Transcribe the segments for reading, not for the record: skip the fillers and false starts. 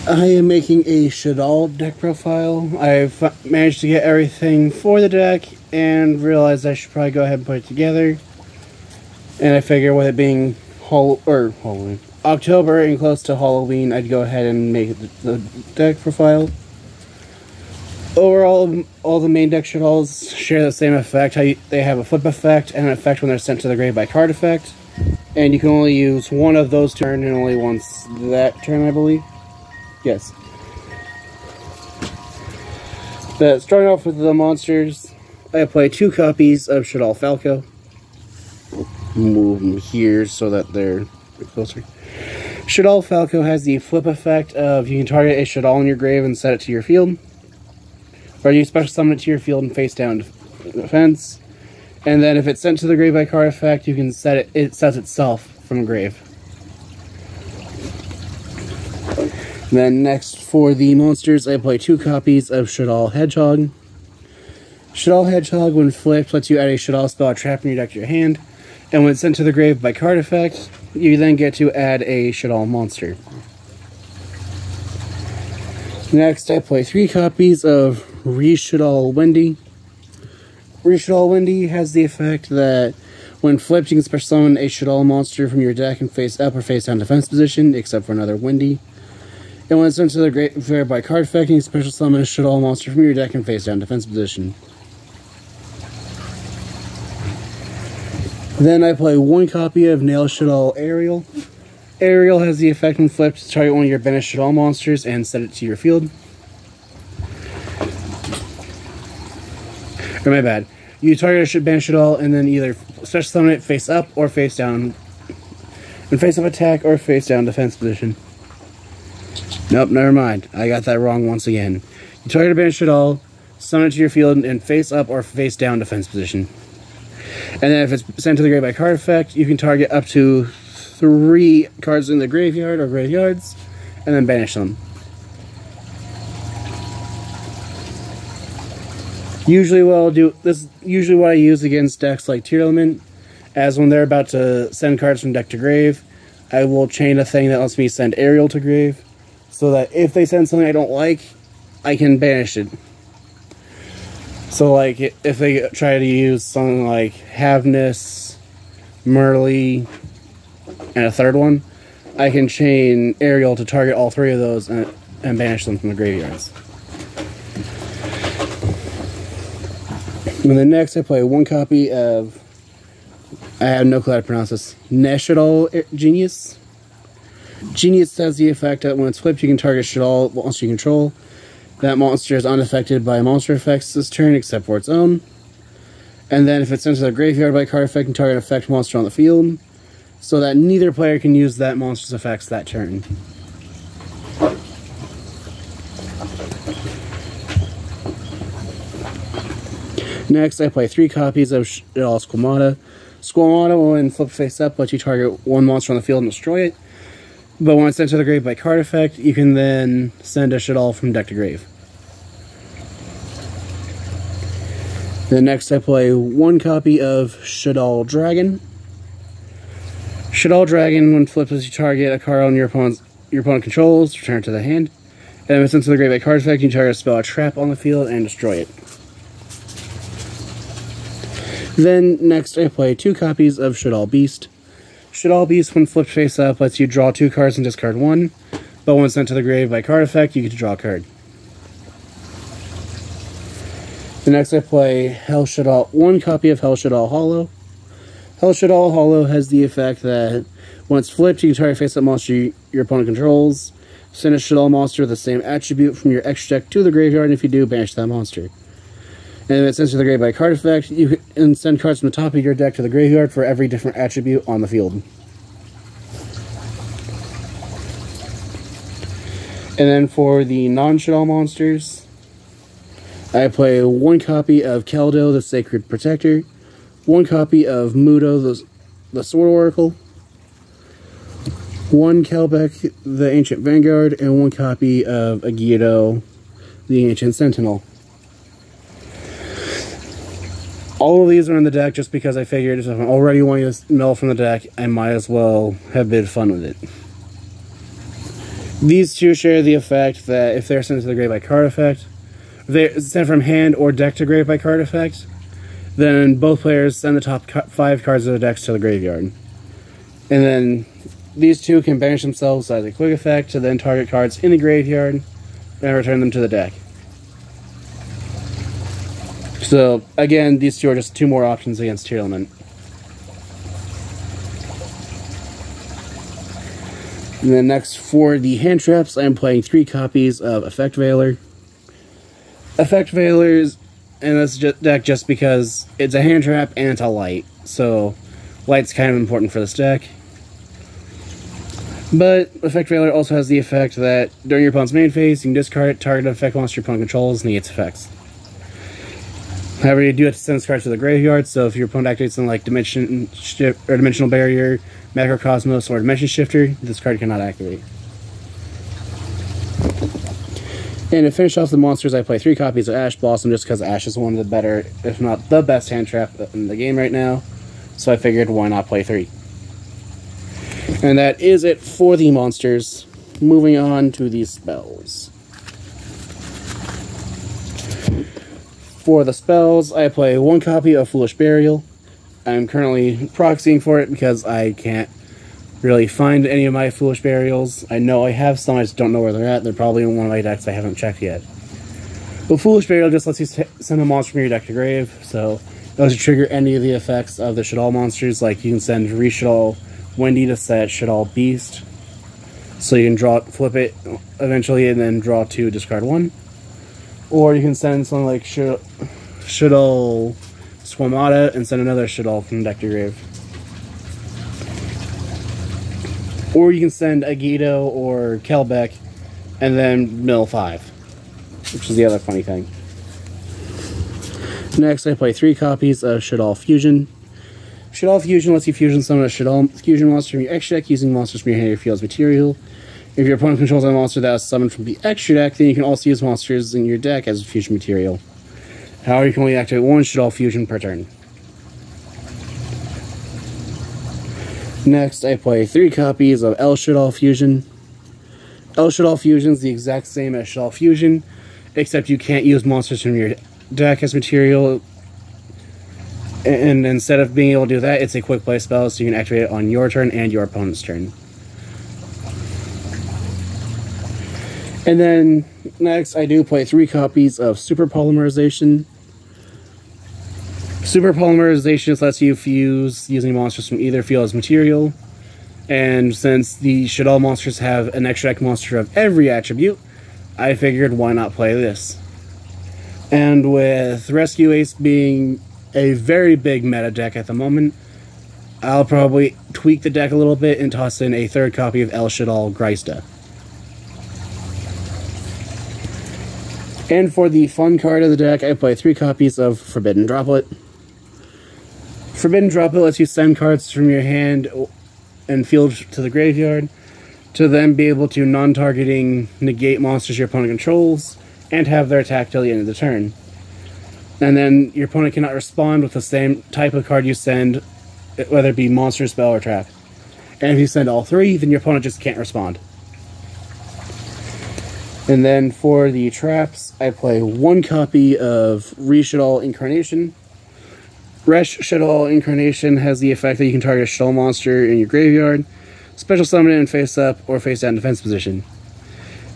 I am making a shaddoll deck profile. I've managed to get everything for the deck and realized I should probably go ahead and put it together. And I figure with it being Halloween, October and close to Halloween, I'd go ahead and make the deck profile. Overall, all the main deck shadolls share the same effect. They have a flip effect and an effect when they're sent to the grave by card effect. And you can only use one of those turn and only once that turn, I believe. Yes. But starting off with the monsters, I play 2 copies of Shaddoll Falco. Move them here so that they're closer. Shaddoll Falco has the flip effect of you can target a Shaddoll in your grave and set it to your field. Or you special summon it to your field and face down defense. And then if it's sent to the grave by card effect, you can set it sets itself from grave. And then next for the monsters, I play 2 copies of Shaddoll Hedgehog. Shaddoll Hedgehog, when flipped, lets you add a Shaddoll spell or trap in your deck to your hand. And when sent to the grave by card effect, you then get to add a Shaddoll monster. Next, I play 3 copies of Shaddoll Wendy. Shaddoll Wendy has the effect that when flipped, you can special summon a Shaddoll monster from your deck and face up or face down defense position, except for another Wendy. And when it's sent to the grave by card effect, you can special summon a Shaddoll monster from your deck and face down defense position. Then I play 1 copy of Nail Shaddoll Ariel. Ariel has the effect when flipped to target one of your banished Shaddoll monsters and set it to your field. Or my bad. You target a banished Shaddoll and then either special summon it face up or face down. In face up attack or face down defense position. Nope, never mind. I got that wrong once again. You target a banished Shaddoll, summon it to your field in face up or face down defense position. And then if it's sent to the grave by card effect, you can target up to 3 cards in the graveyard or graveyards, and then banish them. Usually what I use against decks like Tier Element, as when they're about to send cards from deck to grave, I will chain a thing that lets me send Ariel to grave, so that if they send something I don't like, I can banish it. So like, if they try to use something like Havness, Merly, and a third one, I can chain Ariel to target all 3 of those and banish them from the graveyards. And then next I play 1 copy of, I have no clue how to pronounce this, Shaddoll Genius. Genius has the effect that when it's flipped, you can target Shaddoll monster you control. That monster is unaffected by monster effects this turn except for its own. And then if it's sent to the graveyard by card effect, you can target an effect monster on the field, so that neither player can use that monster's effects that turn. Next, I play 3 copies of Shaddoll Squamata. Squamata, when flipped face up, lets you target 1 monster on the field and destroy it. But when it's sent to the grave by card effect, you can then send a Shaddoll from deck to grave. Then next I play 1 copy of Shaddoll Dragon. Shaddoll Dragon, when flipped, lets you target a card on your opponent controls, return it to the hand. And when it's sent to the grave by card effect, you can target a spell or trap on the field and destroy it. Then next I play 2 copies of Shaddoll Beast. Shaddoll Beast, when flipped face up, lets you draw 2 cards and discard 1. But when sent to the grave by card effect, you get to draw a card. The next I play 1 copy of Hell Shaddoll Hollow. Hell Shaddoll Hollow has the effect that when it's flipped, you can target face up monster your opponent controls. Send a Shaddoll monster with the same attribute from your extra deck to the graveyard, and if you do, banish that monster. And if it's sent to the grave by card effect, you can send cards from the top of your deck to the graveyard for every different attribute on the field. And then for the non-Shaddoll monsters, I play 1 copy of Keldo, the Sacred Protector, 1 copy of Mudo, the Sword Oracle, 1 Kelbeck, the Ancient Vanguard, and 1 copy of Agido, the Ancient Sentinel. All of these are in the deck just because I figured if I'm already wanting to mill from the deck, I might as well have a bit of fun with it. These two share the effect that if they're sent to the grave by card effect, if they're sent from hand or deck to grave by card effect, then both players send the top 5 cards of the decks to the graveyard. And then these two can banish themselves as a quick effect to then target cards in the graveyard and return them to the deck. So, again, these two are just 2 more options against Tearlament. And then next, for the hand traps, I'm playing 3 copies of Effect Veiler. Effect Veilers in this deck just because it's a hand trap and it's a light. So, light's kind of important for this deck. But Effect Veiler also has the effect that during your opponent's main phase, you can discard it, target an effect monster your opponent controls, and negates effects. However, you do have to send this card to the graveyard, so if your opponent activates something like Dimensional Barrier, Macrocosmos, or Dimension Shifter, this card cannot activate. And to finish off the monsters, I play 3 copies of Ash Blossom just because Ash is one of the better, if not the best hand trap in the game right now. So I figured, why not play 3? And that is it for the monsters. Moving on to the spells. For the spells, I play 1 copy of Foolish Burial. I'm currently proxying for it because I can't really find any of my Foolish Burials. I know I have some, I just don't know where they're at. They're probably in one of my decks I haven't checked yet. But Foolish Burial just lets you send a monster from your deck to grave, so it lets you trigger any of the effects of the Shaddoll monsters, like you can send Reshaddoll Wendy to set Shaddoll Beast, so you can flip it eventually and then draw 2, discard 1. Or you can send something like Shaddoll Swamata and send another Shaddoll from deck to grave. Or you can send Agito or Kelbeck and then mill 5, which is the other funny thing. Next, I play 3 copies of Shaddoll Fusion. Shaddoll Fusion lets you fusion summon a Shaddoll Fusion monster from your extra deck using monsters from your hand or your field's material. If your opponent controls a monster that was summoned from the extra deck, then you can also use monsters in your deck as fusion material. However, you can only activate 1 Shaddoll Fusion per turn. Next, I play 3 copies of El Shaddoll Fusion. El Shaddoll Fusion is the exact same as Shaddoll Fusion, except you can't use monsters from your deck as material. And instead of being able to do that, it's a quick play spell, so you can activate it on your turn and your opponent's turn. And then, next, I do play 3 copies of Super Polymerization. Super Polymerization just lets you fuse using monsters from either field as material. And since the Shaddoll monsters have an extra deck monster of every attribute, I figured, why not play this? And with Rescue Ace being a very big meta deck at the moment, I'll probably tweak the deck a little bit and toss in a 3rd copy of El Shaddoll Greista. And for the fun card of the deck, I play 3 copies of Forbidden Droplet. Forbidden Droplet lets you send cards from your hand and field to the graveyard to then be able to non-targeting negate monsters your opponent controls and have their attack till the end of the turn. And then your opponent cannot respond with the same type of card you send, whether it be monster, spell, or trap. And if you send all 3, then your opponent just can't respond. And then for the traps, I play 1 copy of Reshaddoll Incarnation. Shaddoll Incarnation has the effect that you can target a Shaddoll monster in your graveyard, special summon it in face up or face down defense position.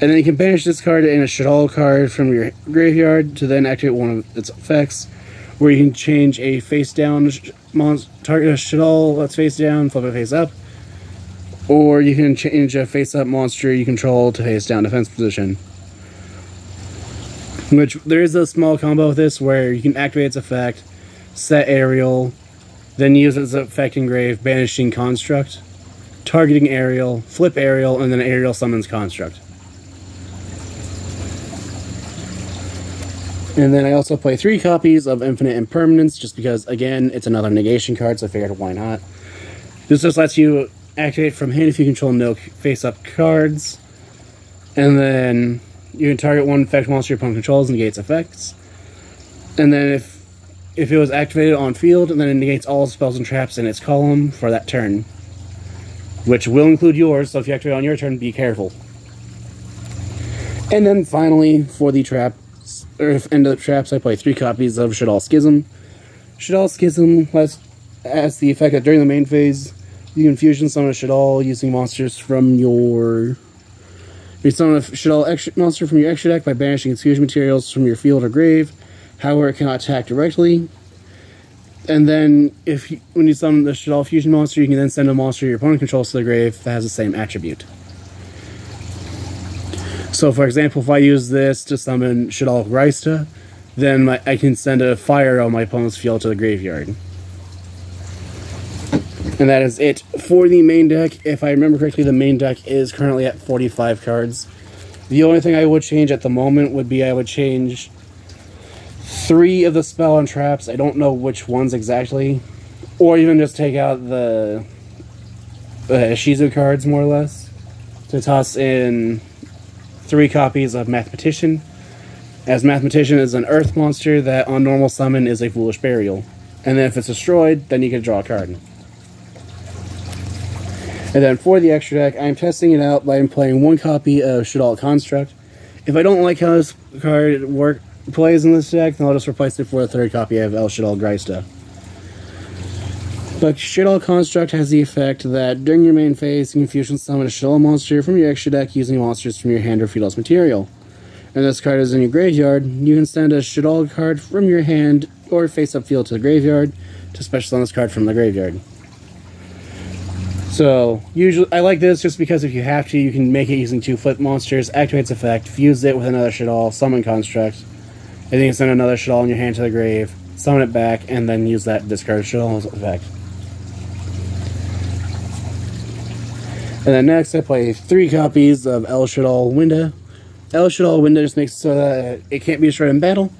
And then you can banish this card and a Shaddoll card from your graveyard to then activate one of its effects, where you can change a face down target a Shaddoll that's face down, flip it face up. Or you can change a face-up monster you control to face-down defense position. Which, there is a small combo with this where you can activate its effect, set Aerial, then use its effect in grave, banishing Construct, targeting Aerial, flip Aerial, and then Aerial summons Construct. And then I also play 3 copies of Infinite Impermanence, just because, again, it's another negation card, so I figured why not. This just lets you activate from hand if you control no face-up cards. And then you can target 1 effect monster your opponent controls and negates effects. And then if it was activated on field, and then it negates all spells and traps in its column for that turn. Which will include yours, so if you activate on your turn, be careful. And then finally, for the traps, or end of the traps, I play 3 copies of Shaddoll Schism. Shaddoll Schism has the effect that during the main phase, you can fusion summon a Shaddoll using monsters from your... You summon a Shaddoll monster from your extra deck by banishing its fusion materials from your field or grave. However, it cannot attack directly. And then, when you summon the Shaddoll fusion monster, you can then send a monster your opponent controls to the grave that has the same attribute. So, for example, if I use this to summon Shaddoll Greista, then I can send a fire on my opponent's field to the graveyard. And that is it for the main deck. If I remember correctly, the main deck is currently at 45 cards. The only thing I would change at the moment would be I would change 3 of the spell and traps. I don't know which ones exactly. Or even just take out the Shizu cards, more or less. To toss in 3 copies of Mathematician, as Mathematician is an earth monster that on normal summon is a Foolish Burial. And then if it's destroyed, then you can draw a card. And then for the extra deck, I'm testing it out by playing 1 copy of Shaddoll Construct. If I don't like how this card plays in this deck, then I'll just replace it for a 3rd copy of El Shaddoll Greista. But Shaddoll Construct has the effect that during your main phase, you can fusion summon a Shaddoll monster from your extra deck using monsters from your hand or field as material. And this card is in your graveyard. You can send a Shaddoll card from your hand or face-up field to the graveyard to special summon this card from the graveyard. So, usually, I like this just because if you have to, you can make it using 2 flip monsters, activate its effect, fuse it with another Shaddoll, summon Construct, and then you can send another Shaddoll in your hand to the grave, summon it back, and then use that discard Shaddoll's effect. And then next, I play 3 copies of El Shaddoll Winda. El Shaddoll Winda just makes it so that it can't be destroyed in battle,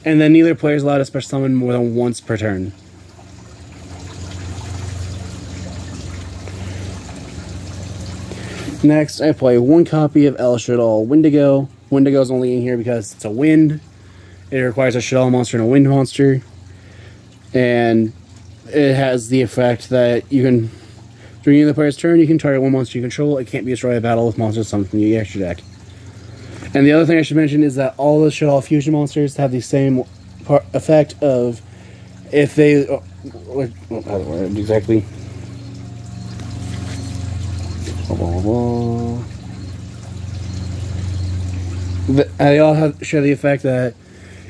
and then neither player is allowed to special summon more than once per turn. Next, I play 1 copy of El Shaddoll Wendigo. Wendigo is only in here because it's a wind. It requires a Shaddoll monster and a wind monster. And it has the effect that you can, during the player's turn, you can target 1 monster you control. It can't be destroyed in battle with monsters summoned from your extra deck. And the other thing I should mention is that all the Shaddoll fusion monsters have the same effect of if they... exactly... They all share the effect that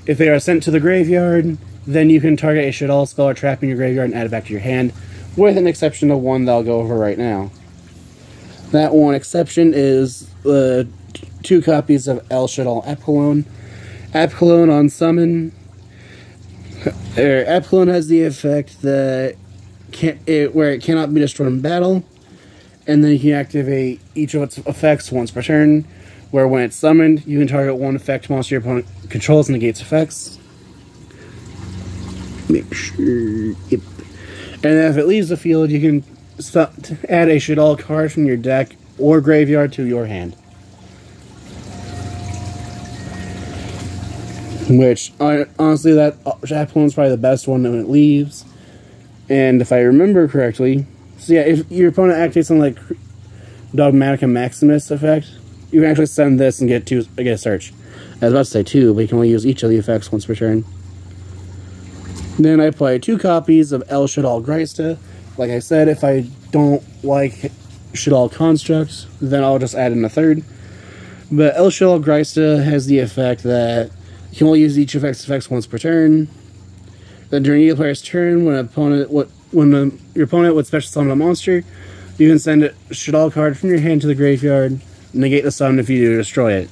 if they are sent to the graveyard, then you can target a Shaddoll spell or trap in your graveyard and add it back to your hand, with an exception of 1 that I'll go over right now. That one exception is 2 copies of El Shaddoll Apolone. Apolone on summon. Apolone has the effect that where it cannot be destroyed in battle. And then you can activate each of its effects once per turn, where when it's summoned, you can target 1 effect monster your opponent controls and negates effects. Make sure, yep. And then if it leaves the field, you can add a Shaddoll card from your deck or graveyard to your hand. Which, honestly, that Apollone's probably the best one when it leaves. And if I remember correctly... So yeah, if your opponent activates something like Dogmatica Maximus effect, you can actually send this and get a search. I was about to say 2, but you can only use each of the effects once per turn. Then I play 2 copies of El Shaddoll Greista. Like I said, if I don't like Shaddoll Construct, then I'll just add in a 3rd. But El Shaddoll Greista has the effect that you can only use each effects once per turn. Then during each player's turn, when your opponent would special summon a monster, you can send a Shaddoll card from your hand to the graveyard, negate the summon if you do destroy it.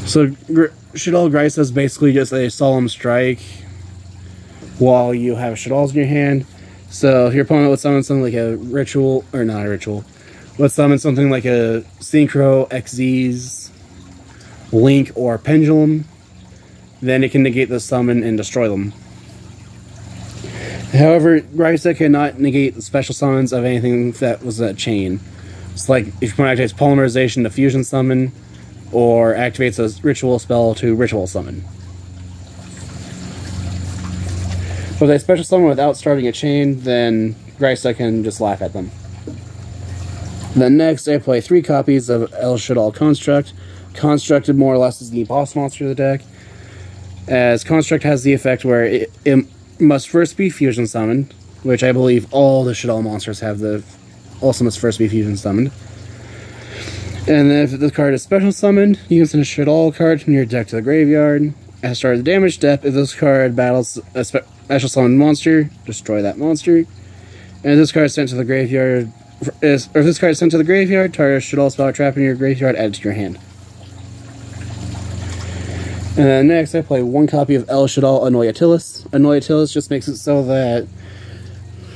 So Shaddoll Greista is basically just a Solemn Strike while you have Shaddolls in your hand. So if your opponent would summon something like a Ritual, or not a Ritual, would summon something like a Synchro, Xyz, Link, or Pendulum, then it can negate the summon and destroy them. However, Greista cannot negate the special summons of anything that was a chain. It's like if you want to activate Polymerization to fusion summon, or activates a ritual spell to ritual summon. But if they special summon without starting a chain, then Greista can just laugh at them. Then next, I play 3 copies of El Shaddoll Construct. Constructed more or less is the boss monster of the deck, as Construct has the effect where it must first be fusion summoned, which I believe all the Shaddoll monsters have also must first be fusion summoned. And then if the card is special summoned, you can send a Shaddoll card from your deck to the graveyard. At the start of the damage step, if this card battles a special summoned monster, destroy that monster. And if this card is sent to the graveyard, target a Shaddoll spell trap in your graveyard, add it to your hand. And then next, I play 1 copy of El Shaddoll Annoyatilis. Annoyatilis just makes it so that,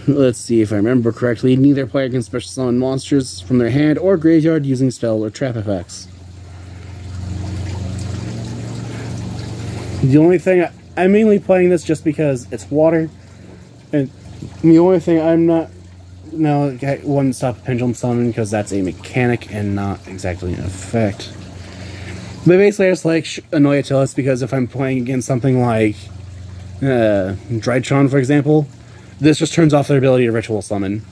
let's see if I remember correctly, neither player can special summon monsters from their hand or graveyard using spell or trap effects. The only thing, I'm mainly playing this just because it's water, and the only thing I'm not, no, I wouldn't stop Pendulum Summon because that's a mechanic and not exactly an effect. But basically I just like Annoyatilis because if I'm playing against something like Drytron, for example, this just turns off their ability to Ritual Summon.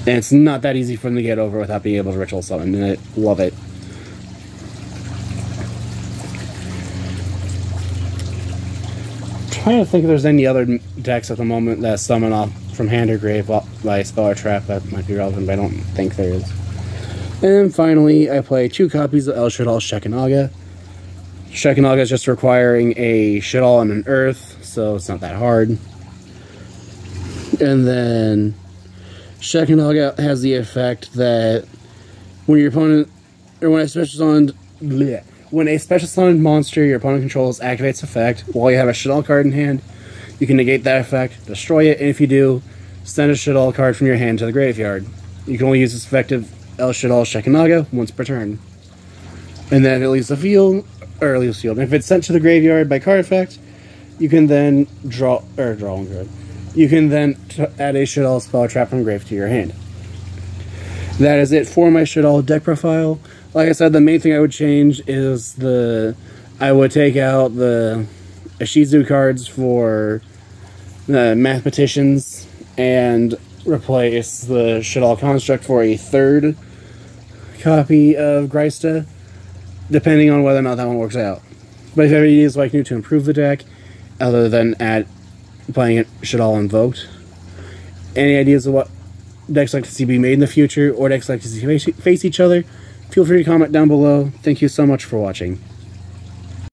And it's not that easy for them to get over without being able to Ritual Summon, and I love it. I'm trying to think if there's any other decks at the moment that summon off from hand or grave by spell or trap that might be relevant, but I don't think there is. And finally, I play 2 copies of El Shaddoll Shekinaga. Shekinaga is just requiring a Shaddoll and an Earth, so it's not that hard. And then Shekinaga has the effect that when your opponent, or when a special summoned monster your opponent controls activates effect while you have a Shaddoll card in hand, you can negate that effect, destroy it, and if you do, send a Shaddoll card from your hand to the graveyard. You can only use this effective El Shaddoll Shekinaga once per turn. And then if it leaves the field, and if it's sent to the graveyard by card effect, you can then draw one card. You can then add a Shaddoll spell trap from grave to your hand. That is it for my Shaddoll deck profile. Like I said, the main thing I would change is I would take out the Ishizu cards for the Mathematicians and replace the Shaddoll Construct for a 3rd copy of Greista, depending on whether or not that one works out. But if you have any ideas what I can do to improve the deck, other than playing it Shaddoll Invoked, any ideas of what decks like to see be made in the future, or decks like to see face each other, feel free to comment down below. Thank you so much for watching.